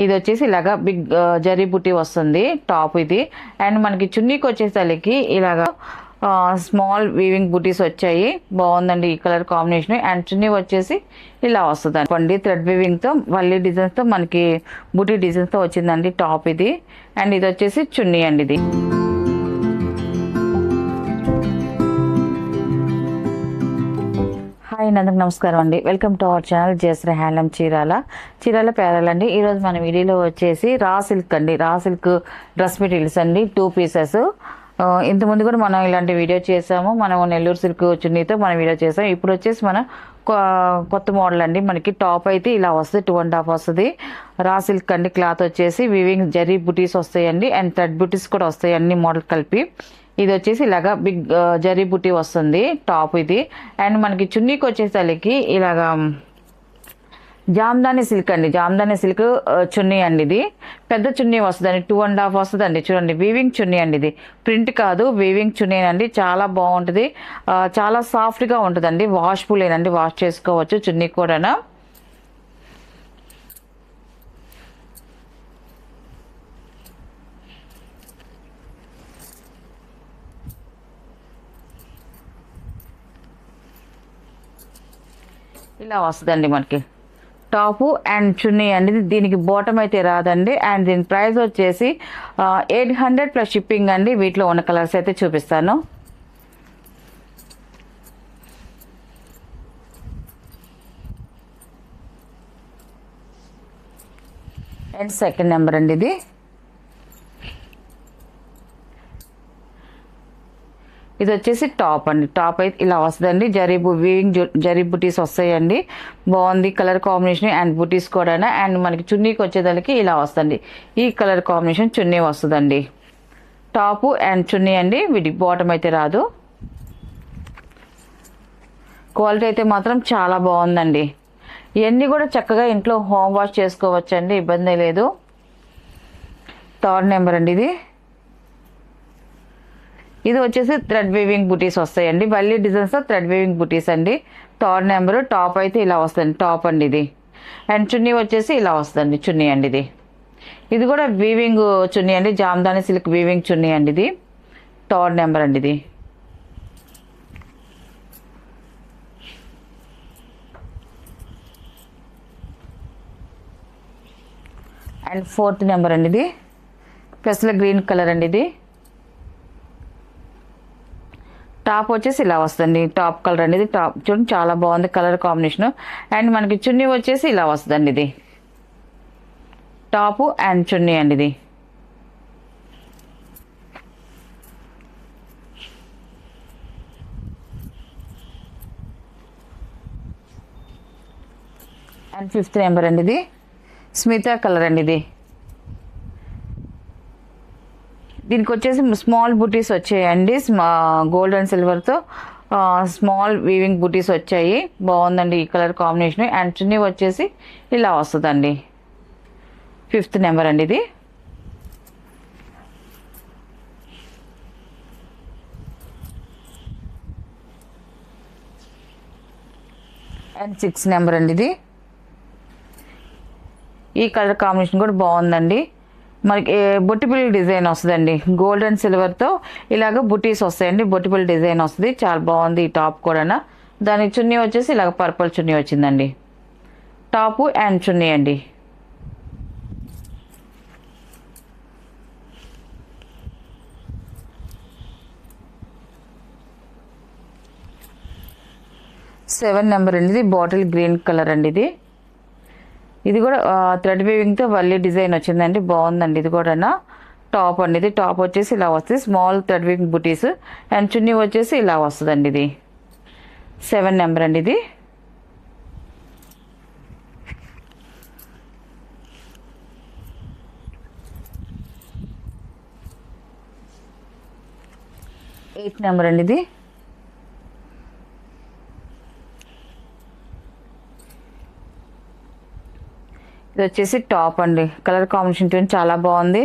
ఇది వచ్చేసి ఇలాగా బిగ్ జరీ బుట్టి వస్తుంది టాప్ ఇది. అండ్ మనకి చున్నీకి వచ్చేసరికి ఇలాగా స్మాల్ వీవింగ్ బుటీస్ వచ్చాయి. బాగుందండి ఈ కలర్ కాంబినేషన్. అండ్ చున్నీ వచ్చేసి ఇలా వస్తుంది అండి థ్రెడ్ వీవింగ్ తో వల్లి డిజైన్స్ తో మనకి బుటీ డిజైన్స్ తో వచ్చిందండి టాప్ ఇది. అండ్ ఇది వచ్చేసి చున్నీ అండి ఇది. హాయ్ అందరికి నమస్కారం అండి. Welcome to our channel Jayashree handloom Chirala పేరాలండి. ఈరోజు మన వీడియోలో వచ్చేసి రా సిల్క్ అండి, రా సిల్క్ డ్రెస్ మెటీరియల్స్ అండి 2 పీసెస్. ఇంతకుముందు కూడా మనం ఇలాంటి వీడియో చేసాము. మనం నెల్లూరు సిల్క్ చున్నీతో మనం వీడియో చేసాము. ఇప్పుడు వచ్చేసి మనం కొత్త మోడల్ అండి. మనకి టాప్ అయితే ఇలా వస్తుంది, 2.5 వస్తుంది. రా సిల్క్ అండి. క్లాత్ వచ్చేసి వీవింగ్ జరీ బుటీస్ వస్తాయండి అండ్ థ్రెడ్ బుటీస్ కూడా వస్తాయి, అన్ని మోడల్ కలిపి. ఇది వచ్చేసి ఇలాగా బిగ్ జరీ బుట్టి వస్తుంది టాప్ ఇది. అండ్ మనకి చున్నీకి వచ్చేసరికి ఇలాగా జామ్దాని సిల్క్ అండి, జామ్దాని సిల్క్ చున్నీ అండి. ఇది పెద్ద చున్నీ వస్తుందండి, 2.5 వస్తుందండి. చూడండి వీవింగ్ చున్నీ అండి, ఇది ప్రింట్ కాదు వీవింగ్ చున్నీ అండి. చాలా బాగుంటుంది, చాలా సాఫ్ట్గా ఉంటుందండి. వాష్ఫుల్ ఏనండి, వాష్ చేసుకోవచ్చు చున్నీ కూడా. ఇలా వస్తుందండి మనకి టాపు అండ్ చున్నీ అండి. దీనికి బాటమ్ అయితే రాదండి. అండ్ దీని ప్రైస్ వచ్చేసి 800 ప్లస్ షిప్పింగ్ అండి. వీటిలో ఉన్న కలర్స్ అయితే చూపిస్తాను. అండ్ సెకండ్ నెంబర్ అండి ఇది. ఇది వచ్చేసి టాప్ అండి. టాప్ అయితే ఇలా వస్తుందండి. వీవింగ్ జరీ బుటీస్ వస్తాయండి. బాగుంది కలర్ కాంబినేషన్ అండ్ బుటీస్ కూడా. అండ్ మనకి చున్నీకి వచ్చేదానికి ఇలా వస్తుంది, ఈ కలర్ కాంబినేషన్ చున్నీ వస్తుందండి. టాపు అండ్ చున్నీ అండి. వీటికి బాటమ్ అయితే రాదు. క్వాలిటీ అయితే మాత్రం చాలా బాగుందండి. ఇవన్నీ కూడా చక్కగా ఇంట్లో హోమ్ వాష్ చేసుకోవచ్చండి, ఇబ్బంది లేదు. థర్డ్ నెంబర్ అండి ఇది. ఇది వచ్చేసి థ్రెడ్ వీవింగ్ బుటీస్ వస్తాయండి, వల్లి డిజైన్స్ థ్రెడ్ వీవింగ్ బుటీస్ అండి. Third number. టాప్ అయితే ఇలా వస్తుంది టాప్ అండి ఇది. అండ్ చున్నీ వచ్చేసి ఇలా వస్తుంది చున్నీ అండి ఇది. ఇది కూడా వీవింగ్ చున్నీ అండి, జామ్దాని సిల్క్ వీవింగ్ చున్నీ అండి ఇది. థర్డ్ నెంబర్ అండి ఇది. అండ్ ఫోర్త్ నెంబర్ అండి ఇది. పెసల గ్రీన్ కలర్ అండి ఇది. టాప్ వచ్చేసి ఇలా వస్తుంది, టాప్ కలర్ అనేది. టాప్ చూడండి చాలా బాగుంది కలర్ కాంబినేషన్. అండ్ మనకి చున్నీ వచ్చేసి ఇలా వస్తుందండి ఇది. టాపు అండ్ చున్నీ అండి ఇది. అండ్ ఫిఫ్త్ నెంబర్ అండి ఇది. స్మితా కలర్ అండి ఇది. దీనికి వచ్చేసి స్మాల్ బుటీస్ వచ్చాయండి, గోల్డ్ అండ్ సిల్వర్తో స్మాల్ వీవింగ్ బుటీస్ వచ్చాయి. బాగుందండి ఈ కలర్ కాంబినేషన్. అండ్ చున్నీ వచ్చేసి ఇలా వస్తుందండి. ఫిఫ్త్ నెంబర్ అండి ఇది. అండ్ 6 నెంబర్ అండి ఇది. ఈ కలర్ కాంబినేషన్ కూడా బాగుందండి. మనకి బొట్టిపిల్లి డిజైన్ వస్తుందండి, గోల్డ్ అండ్ సిల్వర్తో ఇలాగ బుటీస్ వస్తాయండి. బొట్టిపిల్లి డిజైన్ వస్తుంది, చాలా బాగుంది ఈ టాప్ కూడా. దానికి చున్నీ వచ్చేసి ఇలాగ పర్పుల్ చున్నీ వచ్చిందండి. టాపు అండ్ చున్నీ అండి. సెవెన్ నెంబర్ అండి ఇది. బాటిల్ గ్రీన్ కలర్ అండి ఇది. ఇది కూడా థ్రెడ్ వీవింగ్తో వల్లి డిజైన్ వచ్చిందండి, బాగుందండి ఇది కూడా. టాప్ అండి ఇది. టాప్ వచ్చేసి ఇలా వస్తుంది, small thread weaving buttis. And చున్నీ వచ్చేసి ఇలా వస్తుందండి ఇది. 7 నెంబర్ అండి ఇది. ఎయిత్ నెంబర్ అండి ఇది. ఇది వచ్చేసి టాప్ అండి. కలర్ కాంబినేషన్ చాలా బాగుంది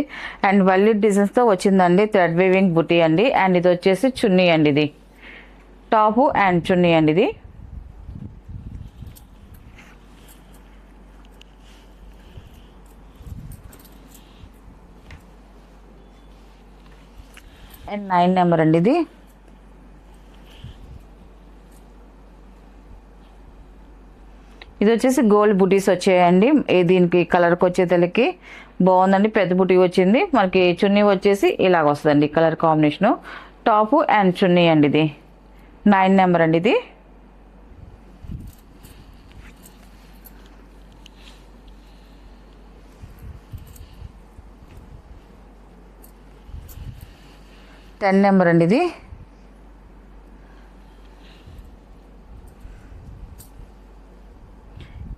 అండ్ వల్లి డిజైన్స్తో వచ్చిందండి. థ్రెడ్ వీవింగ్ బుటీ అండి. అండ్ ఇది వచ్చేసి చున్నీ అండి ఇది. టాపు అండ్ చున్నీ అండి ఇది. అండ్ 9 నెంబర్ అండి ఇది. ఇది వచ్చేసి గోల్డ్ బుటీస్ వచ్చాయండి. దీనికి కలర్కి వచ్చేతలకి బాగుందండి, పెద్ద బుటీ వచ్చింది. మనకి చున్నీ వచ్చేసి ఇలాగ వస్తుందండి కలర్ కాంబినేషను. టాపు అండ్ చున్నీ అండి ఇది. 9 నెంబర్ అండి ఇది. టెన్ నెంబర్ అండి ఇది.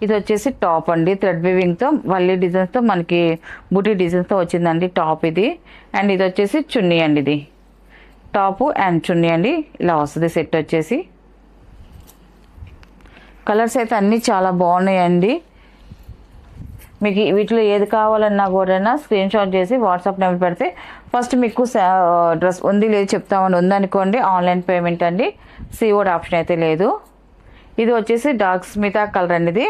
ఇది వచ్చేసి టాప్ అండి, థ్రెడ్ వీవింగ్తో వల్లి డిజైన్స్తో మనకి బుటీ డిజైన్స్తో వచ్చిందండి టాప్ ఇది. అండ్ ఇది వచ్చేసి చున్నీ అండి ఇది. టాపు అండ్ చున్నీ అండి ఇలా వస్తుంది సెట్ వచ్చేసి. కలర్స్ అయితే అన్నీ చాలా బాగున్నాయండి. మీకు వీటిలో ఏది కావాలన్నా కూడా స్క్రీన్ షాట్ చేసి వాట్సాప్ నెంబర్ పెడితే ఫస్ట్ మీకు డ్రెస్ ఉంది లేదు చెప్తామని ఉందనుకోండి, ఆన్లైన్ పేమెంట్ అండి, సిఓడి ఆప్షన్ అయితే లేదు. ఇది వచ్చేసి డార్క్ స్మితా కలర్ అండి ఇది.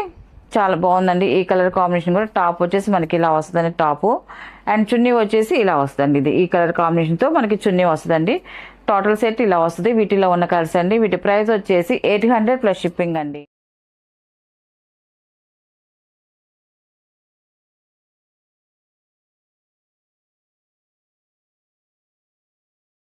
చాలా బాగుందండి ఈ కలర్ కాంబినేషన్ కూడా. టాప్ వచ్చేసి మనకి ఇలా వస్తుందండి టాపు. అండ్ చున్నీ వచ్చేసి ఇలా వస్తుందండి ఇది. ఈ కలర్ కాంబినేషన్తో మనకి చున్నీ వస్తుందండి. టోటల్ సెట్ ఇలా వస్తుంది. వీటిలో ఉన్న కలర్స్ అండి. వీటి ప్రైస్ వచ్చేసి 800 ప్లస్ షిప్పింగ్ అండి.